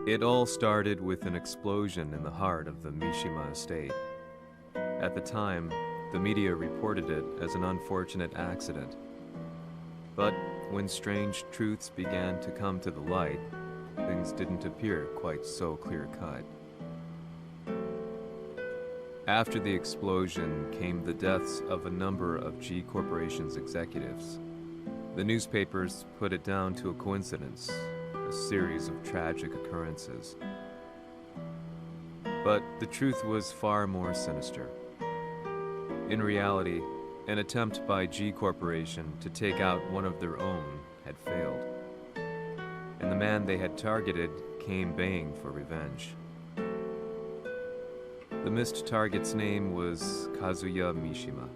It all started with an explosion in the heart of the Mishima estate. At the time, the media reported it as an unfortunate accident. But when strange truths began to come to the light, things didn't appear quite so clear-cut. After the explosion came the deaths of a number of G Corporation's executives. The newspapers put it down to a coincidence, a series of tragic occurrences. But the truth was far more sinister. In reality, an attempt by G Corporation to take out one of their own had failed, and the man they had targeted came baying for revenge. The missed target's name was Kazuya Mishima.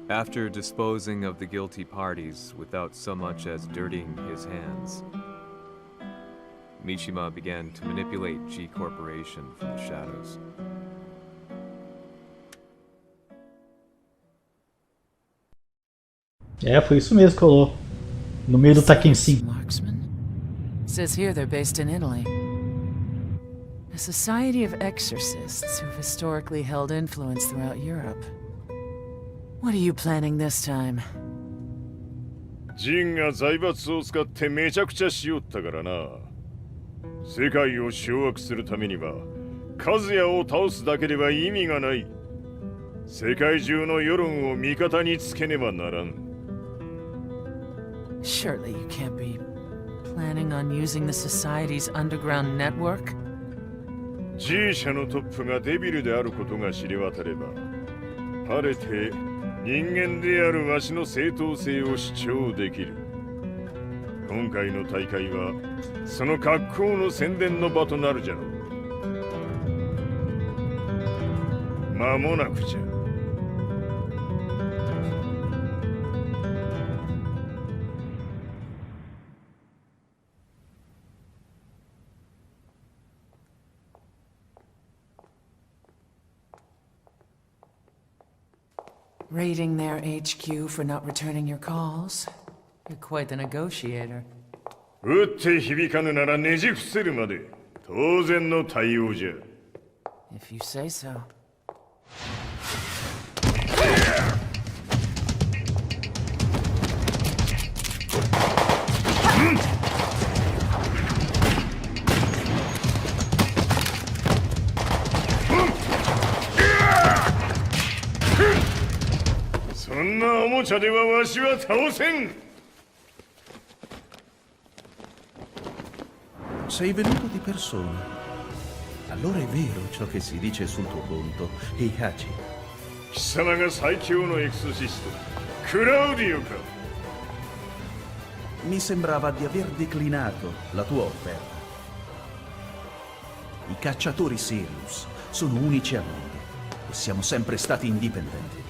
After disposing of the guilty parties without so much as dirtying his hands, Mishima began to manipulate G Corporation from the shadows. Foi isso mesmo que rolou. No meio do Tekken 5. Marksman. Says here they're based in Italy. A society of exorcists who've historically held influence throughout Europe. What are you planning this time? Jin が財閥を使ってめちゃくちゃしよったからな。世界を掌握するためには、和也を倒すだけでは意味がない。世界中の世論を味方につけねばならん。Surely you can't be planning on using the society's underground network? G 社のトップがデビルであることが知れ渡れば、晴れて人間であるわしの正当性を主張できる。今回の大会はその格好の宣伝の場となるじゃろう。間もなくじゃ。Raiding their HQ for not returning your calls? You're quite the negotiator. 撃って響かぬならねじ伏せるまで当然の対応じゃ。If you say so. Sei venuto di persona. Allora è vero ciò che si dice sul tuo conto, Heihachi. 貴様が最強のエクソシスト、クラウディオか。Mi sembrava di aver declinato la tua offerta. I cacciatori Sirius sono unici al mondo e siamo sempre stati indipendenti.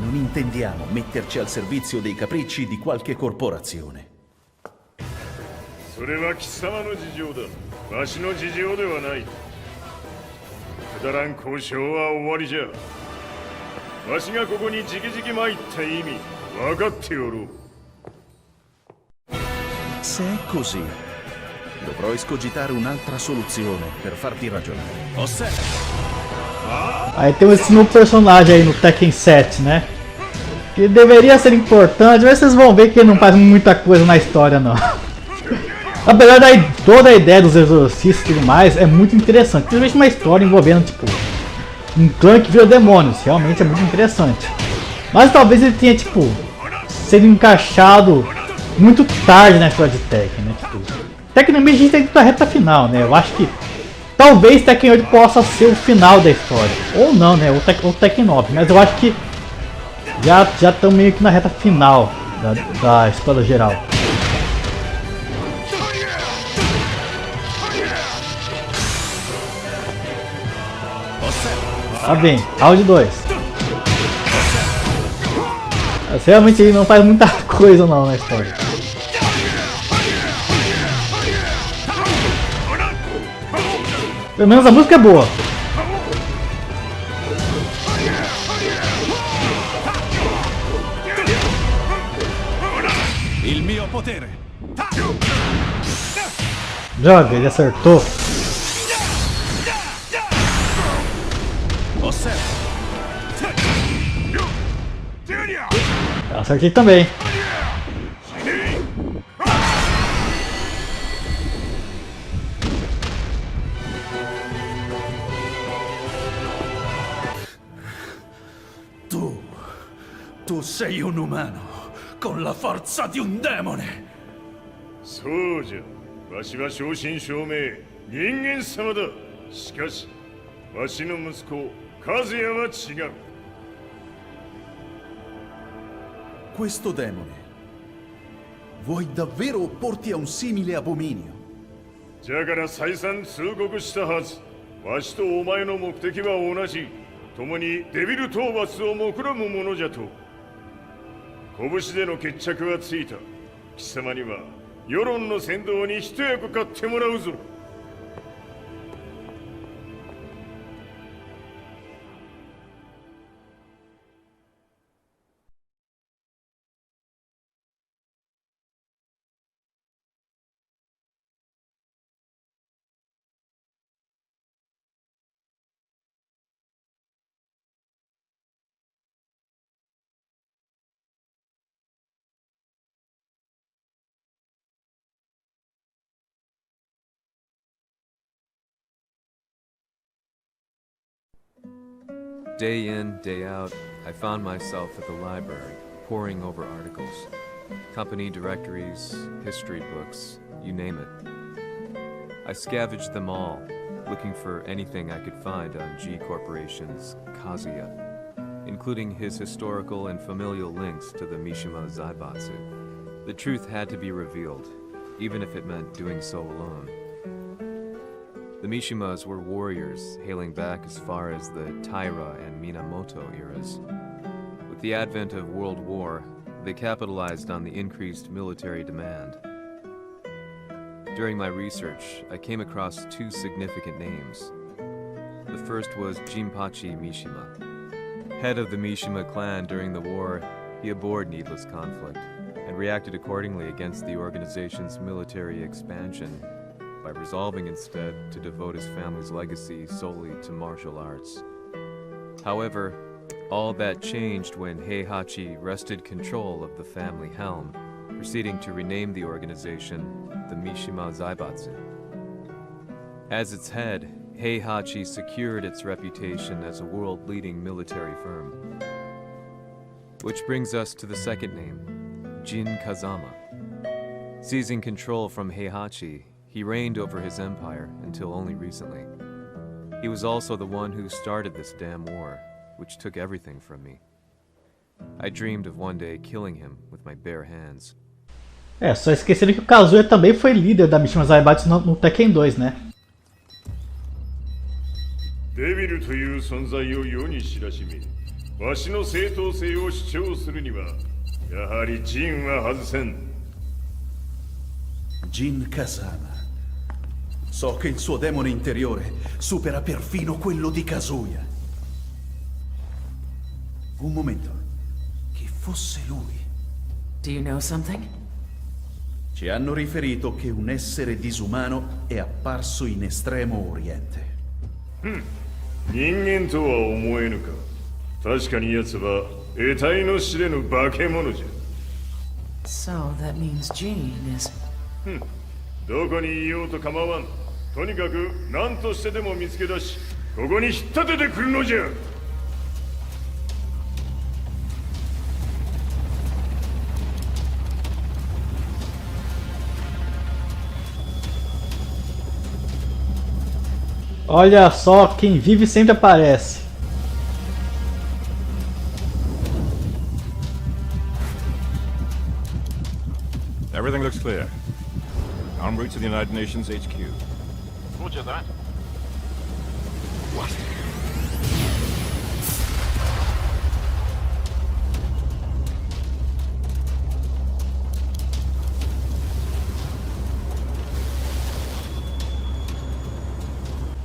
Non intendiamo metterci al servizio dei capricci di qualche corporazione. それは貴様の事情だ。わしの事情ではない。くだらん交渉は終わりじゃ。わしがここに直々参った意味、分かっておろう。Se è così, dovrò escogitare un'altra soluzione per farti ragionare. Aí temos esse novo personagem aí no Tekken 7, né? Que deveria ser importante, mas vocês vão ver que ele não faz muita coisa na história, não. Apesar da toda a ideia dos exorcistas e tudo mais, é muito interessante. Principalmente uma história envolvendo, tipo, um clã que vira demônios. Realmente é muito interessante. Mas talvez ele tenha, tipo, sido encaixado muito tarde na história de Tekken, né? Tipo, tecnicamente a gente tem que ir pra reta final, né? Eu acho que talvez Tekken 8 possa ser o final da história. Ou não, né? Ou Tekken 9. Mas eu acho que já estão meio que na reta final da história geral. Tá bem, round 2. Realmente ele não faz muita coisa não na história. Pelo menos a música é boa. Il mio potere. Joga, ele acertou. Acertei também. Tu sei un umano con la forza di un demone. そうじゃ。わしは正真正銘人間様だ。しかしわしの息子和也は違う。 Questo demone vuoi davvero opporti a un simile abominio? じゃから再三通告したはず。わしとお前の目的は同じ。共にデビル討伐を目論むものじゃと。拳での決着はついた。貴様には世論の先導に一役買ってもらうぞ。Day in, day out, I found myself at the library, poring over articles. Company directories, history books, you name it. I scavenged them all, looking for anything I could find on G Corporation's Kazuya, including his historical and familial links to the Mishima Zaibatsu. The truth had to be revealed, even if it meant doing so alone. The Mishimas were warriors hailing back as far as the Taira and Minamoto eras. With the advent of World War, they capitalized on the increased military demand. During my research, I came across two significant names. The first was Jinpachi Mishima. Head of the Mishima clan during the war, he abhorred needless conflict and reacted accordingly against the organization's military expansion by resolving instead to devote his family's legacy solely to martial arts. However, all that changed when Heihachi wrested control of the family helm, proceeding to rename the organization the Mishima Zaibatsu. As its head, Heihachi secured its reputation as a world-leading military firm. Which brings us to the second name, Jin Kazama. Seizing control from Heihachi, he reigned over his empire until only recently. He was also the one who started this damn war, which took everything from me. I dreamed of one day killing him with my bare hands. Só esquecendo que o Kazuya também foi líder da Mishima Zaibatsu no Tekken 2, né? デビルという存在を世に知らしめ、わしの正当性を主張するには、やはりジンは外せん。Jin Kazama. So che il suo demone interiore supera perfino quello di Kazuya. Un momento. Chi fosse lui? Do you know something? Ci hanno riferito che un essere disumano è apparso in Estremo Oriente. 人間とは思えぬか。確かに奴は得体の知れぬ化け物じゃ。So that means Jin is... どこにいようと構わん。とにかく何としてでも見つけ出し、ここに引っ立ててくるのじゃ。Olha só, quem vive sempre aparece. Everything looks clear. En route to the United Nations HQ. Roger that. What?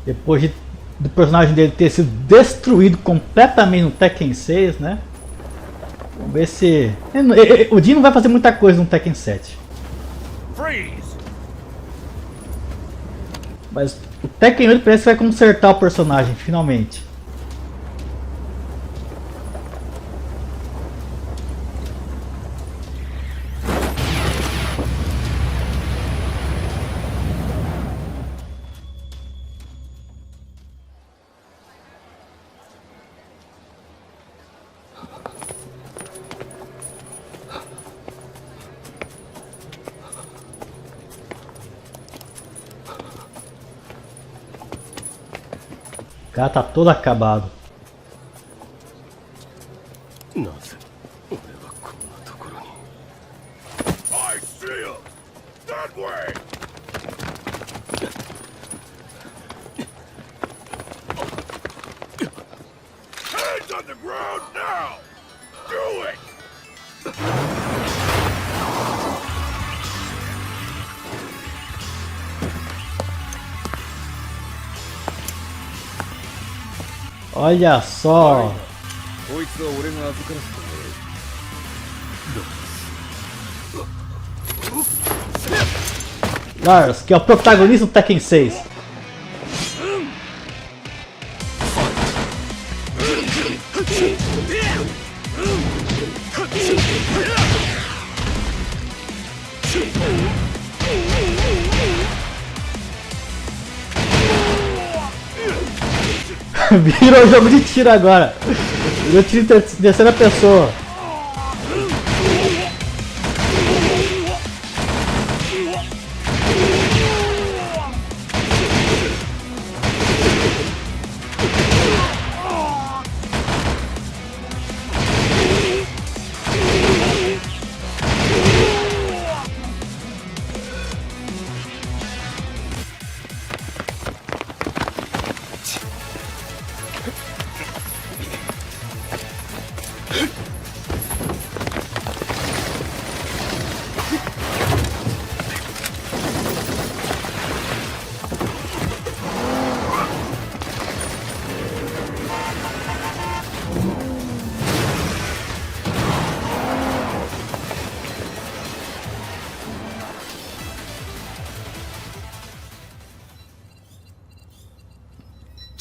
Depois do personagem dele ter sido destruído completamente no Tekken 6, né? Vamos ver se... O Jin não vai fazer muita coisa no Tekken 7. Freeze! Mas o Tekken 8 parece que vai consertar o personagem, finalmente. O cara tá todo acabado. I see him! That way! Hands on the ground now! Do it! Olha só. こいつは俺が預からせてもらう。 Lars, que é o protagonista do Tekken 6. Virou jogo de tiro agora. Virou tiro em terceira pessoa.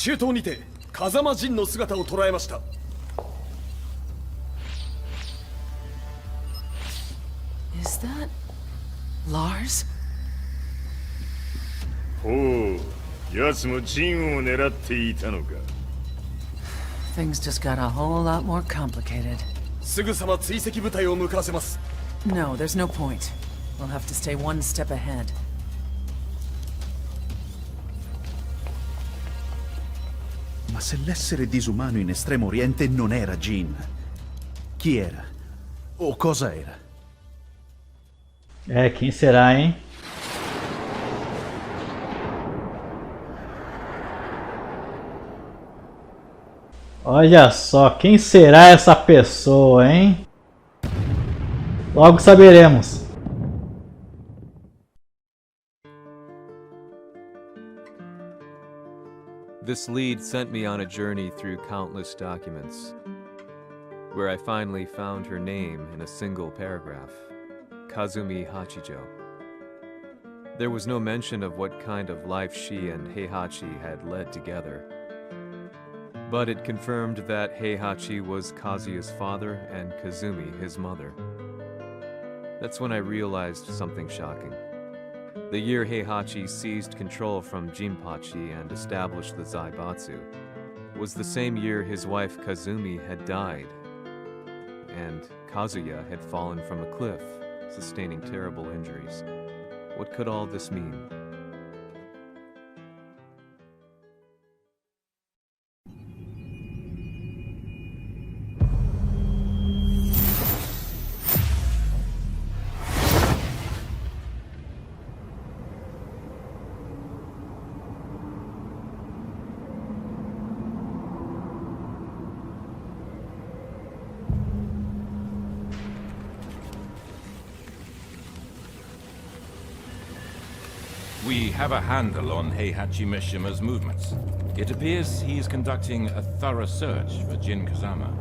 中東にて風間陣の姿を捉えました。 Is that Lars? ほう、奴もジンを狙っていたのか。 Things just got a whole lot more complicated. すぐさま追跡部隊を向かわせます。 No, there's no point. We'll have to stay one step ahead. Ma se l'essere disumano in Estremo Oriente non era Jin, chi era? O cosa era? É, quem será, hein? Olha só, quem será essa pessoa, hein? Logo saberemos. This lead sent me on a journey through countless documents, where I finally found her name in a single paragraph, Kazumi Hachijo. There was no mention of what kind of life she and Heihachi had led together, but it confirmed that Heihachi was Kazuya's father and Kazumi his mother. That's when I realized something shocking. The year Heihachi seized control from Jinpachi and established the Zaibatsu was the same year his wife Kazumi had died, and Kazuya had fallen from a cliff, sustaining terrible injuries. What could all this mean? We have a handle on Heihachi Mishima's movements. It appears he is conducting a thorough search for Jin Kazama.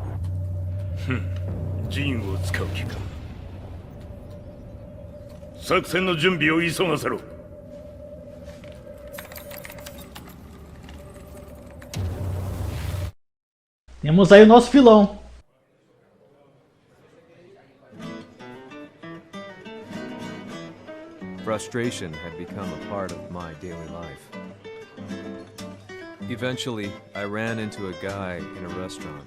ジンを使う気か。作戦の準備を急がせろ。Temos aí o nosso vilão. Frustration had become a part of my daily life. Eventually, I ran into a guy in a restaurant.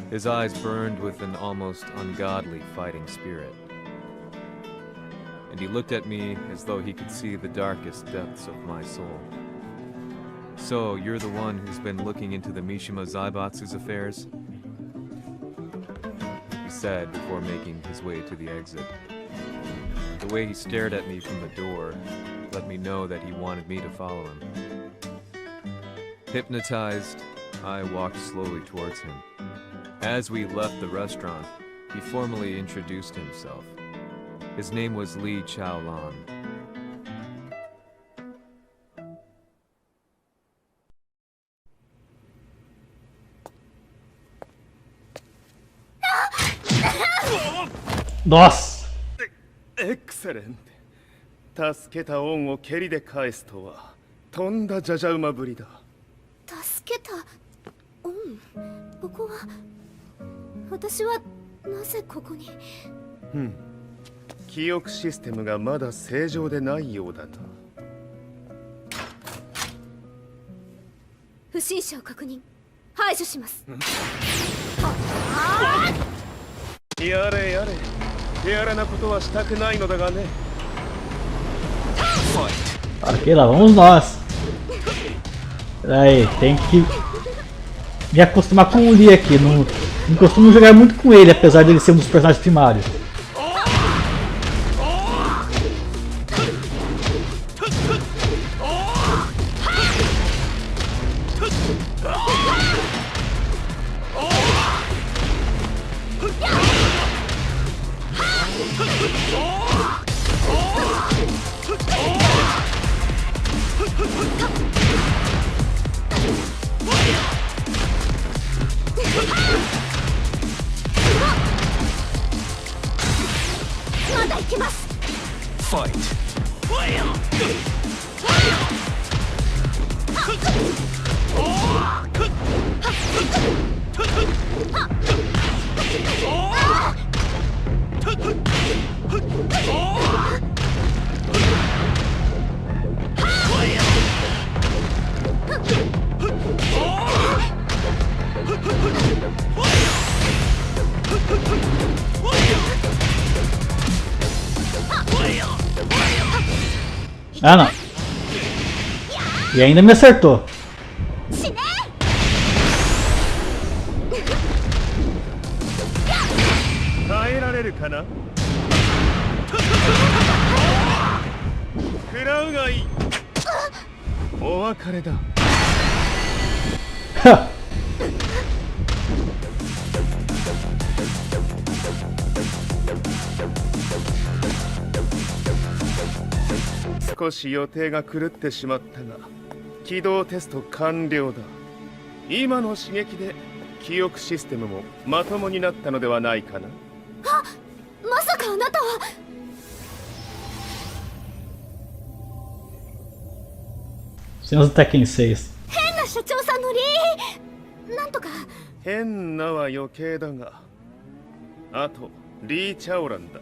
His eyes burned with an almost ungodly fighting spirit. And he looked at me as though he could see the darkest depths of my soul. So, you're the one who's been looking into the Mishima Zaibatsu's affairs? He said before making his way to the exit. The way he stared at me from the door let me know that he wanted me to follow him. Hypnotized, I walked slowly towards him. As we left the restaurant, he formally introduced himself. His name was Lee Chaolan. Nossa! エクセレント。助けた恩を蹴りで返すとはとんだじゃじゃ馬ぶりだ。助けた恩。ここは私はなぜここに。記憶システムがまだ正常でないようだな。不審者を確認。排除します。やれやれ。手荒なことはしたくないのだがね。Ok, lá vamos nós. Peraí, tem que me acostumar com o Lee aqui. Não costumo jogar muito com ele, apesar dele ser um dos personagens primários. Ah, não. E ainda me acertou. 耐えられるかな。食らうがいい。お別れだ。少し予定が狂ってしまったが、起動テスト完了だ。今の刺激で記憶システムもまともになったのではないかな。あ、まさかあなたは。Cenas do Tekken 6. 変な社長さんのリー。なんとか。変なは余計だが、あとリー・チャオランだ。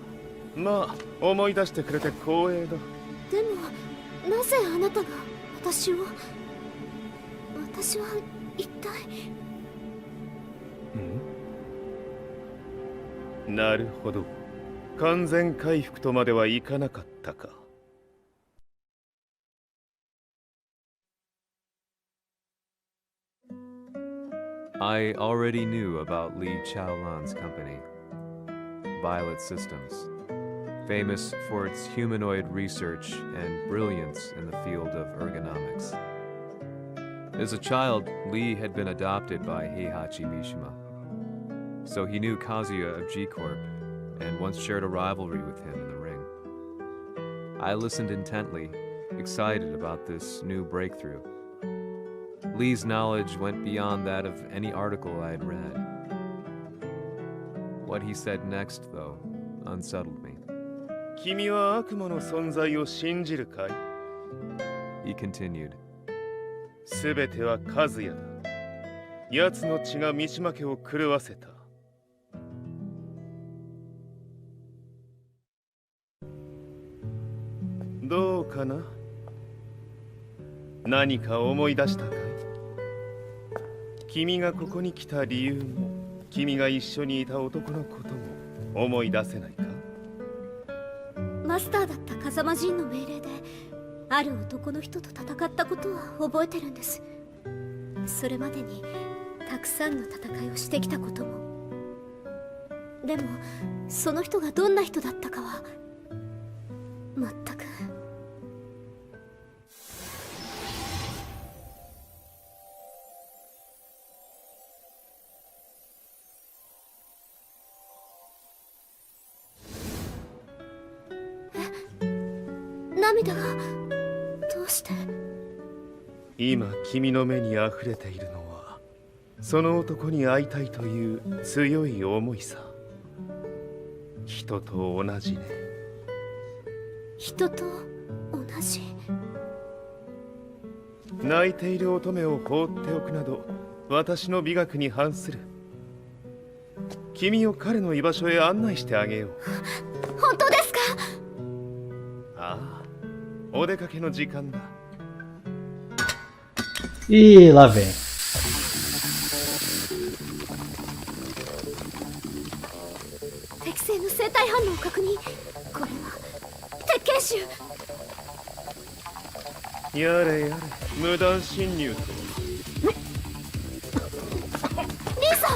まあ思い出してくれて光栄だ。でもなぜあなたが私を。私は一体。なるほど。完全回復とまではいかなかったか。I already knew about Lee Chaolan's company, Violet Systems, famous for its humanoid research and brilliance in the field of ergonomics. As a child, Lee had been adopted by Heihachi Mishima, so he knew Kazuya of G-Corp and once shared a rivalry with him in the ring. I listened intently, excited about this new breakthrough. Lee's knowledge went beyond that of any article I had read. What he said next, though, unsettled me. 君は悪魔の存在を信じるかい？ He continued. すべては数也だ。奴の血が三島家を狂わせた。どうかな？何か思い出したかい？君がここに来た理由も、君が一緒にいた男のことも思い出せないか？マスターだった風間陣の命令である男の人と戦ったことは覚えてるんです。それまでにたくさんの戦いをしてきたことも。でもその人がどんな人だったかは全く。涙がどうして？今君の目に溢れているのはその男に会いたいという強い思いさ。人と同じね。人と同じ？泣いている乙女を放っておくなど私の美学に反する。君を彼の居場所へ案内してあげよう。本当ですか？ああ、お出かけの時間だ。Ih, lá vem. 適正の生体反応を確認。これは鉄拳臭。やれやれ、無断侵入と。リーさん。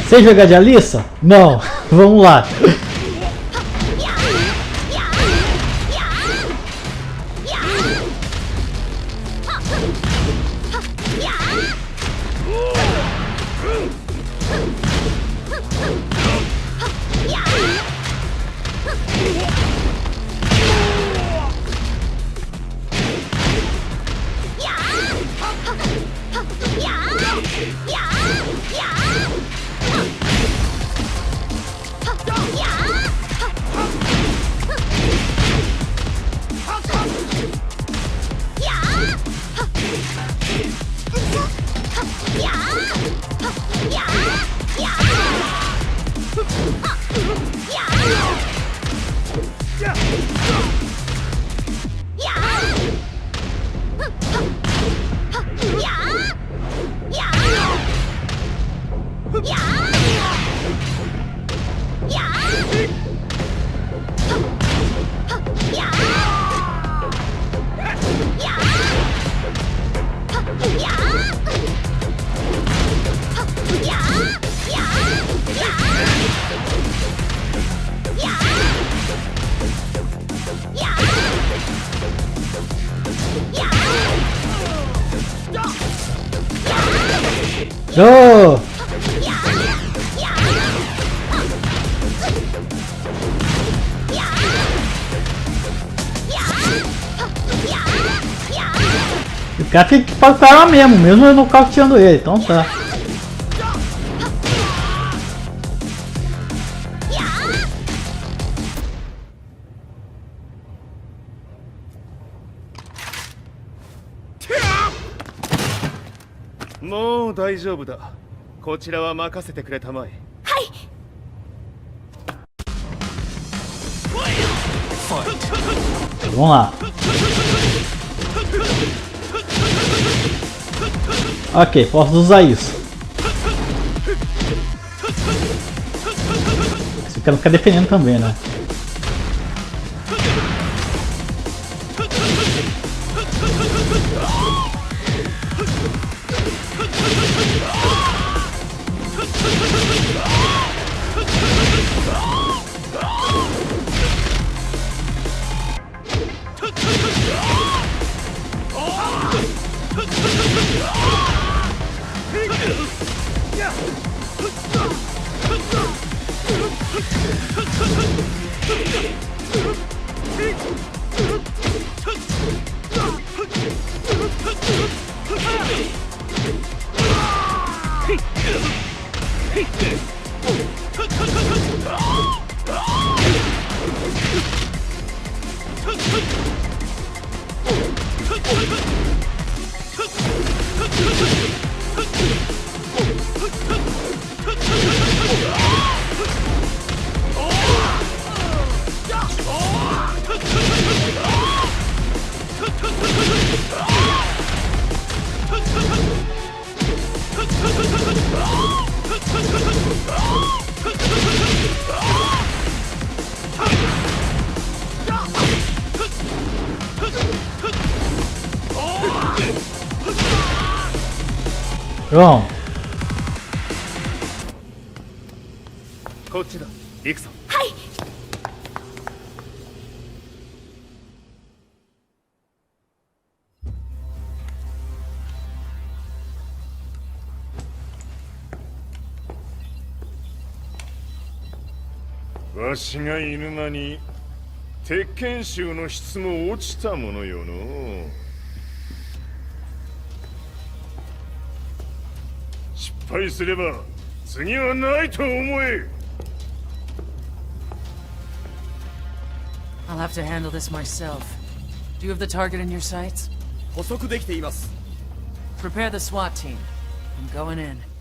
Sem jogar de Alissa? Não. Vamos lá. Oh! O cara tem que parar mesmo eu nocauteando ele, então tá. Mo 大丈夫だ。こちらは任せてくれたまえ。はい。Vamos lá. Ok, posso usar isso. Esse cara fica defendendo também, né? Bom, こっちだ行くぞ。わしがいる間に鉄拳衆の質も落ちたものよの。失敗すれば次はないと思え。 I'll have to handle this myself. Do you have the target in your sights? 捕捉できています。 Prepare the SWAT team. I'm going in.